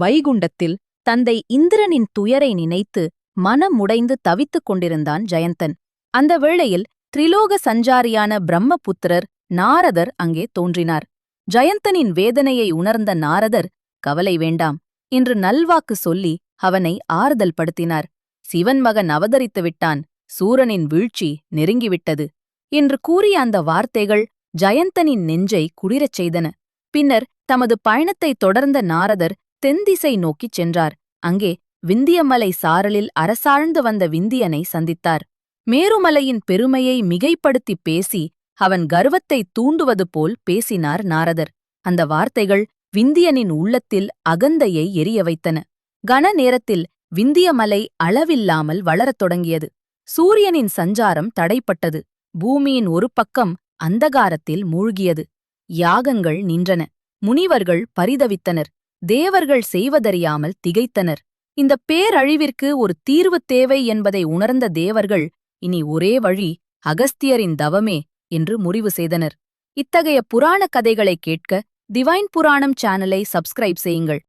வைகுண்டத்தில் தந்தை இந்திரனின் துயரை நினைத்து மனமுடைந்து தவித்துக் கொண்டிருந்தான் ஜயந்தன். அந்த வேளையில் திரிலோக சஞ்சாரியான பிரம்மபுத்திரர் நாரதர் அங்கே தோன்றினார். ஜயந்தனின் வேதனையை உணர்ந்த நாரதர், கவலை வேண்டாம் என்று நல்வாக்கு சொல்லி அவனை ஆறுதல் படுத்தினார். சிவன் மகன் அவதரித்து விட்டான், சூரனின் வீழ்ச்சி நெருங்கிவிட்டது என்று கூறிய அந்த வார்த்தைகள் ஜயந்தனின் நெஞ்சை குளிரச் செய்தன. பின்னர் தமது பயணத்தை தொடர்ந்த நாரதர் தென்திசை நோக்கிச் சென்றார். அங்கே விந்தியமலை சாரலில் அரசாழ்ந்து வந்த விந்தியனை சந்தித்தார். மேருமலையின் பெருமையை மிகைப்படுத்திப் பேசி அவன் கர்வத்தை தூண்டுவது போல் பேசினார் நாரதர். அந்த வார்த்தைகள் விந்தியனின் உள்ளத்தில் அகந்தையை எரிய வைத்தன. கன நேரத்தில் விந்தியமலை அளவில்லாமல் வளரத் தொடங்கியது. சூரியனின் சஞ்சாரம் தடைப்பட்டது. பூமியின் ஒரு பக்கம் அந்தகாரத்தில் மூழ்கியது. யாகங்கள் நின்றன. முனிவர்கள் பரிதவித்தனர். தேவர்கள் செய்வதறியாமல் திகைத்தனர். இந்த பேரழிவிற்கு ஒரு தீர்வு தேவை என்பதை உணர்ந்த தேவர்கள், இனி ஒரே வழி அகஸ்தியரின் தவமே என்று முடிவு செய்தனர். இத்தகைய புராண கதைகளை கேட்க டிவைன் புராணம் சேனலை சப்ஸ்கிரைப் செய்யுங்கள்.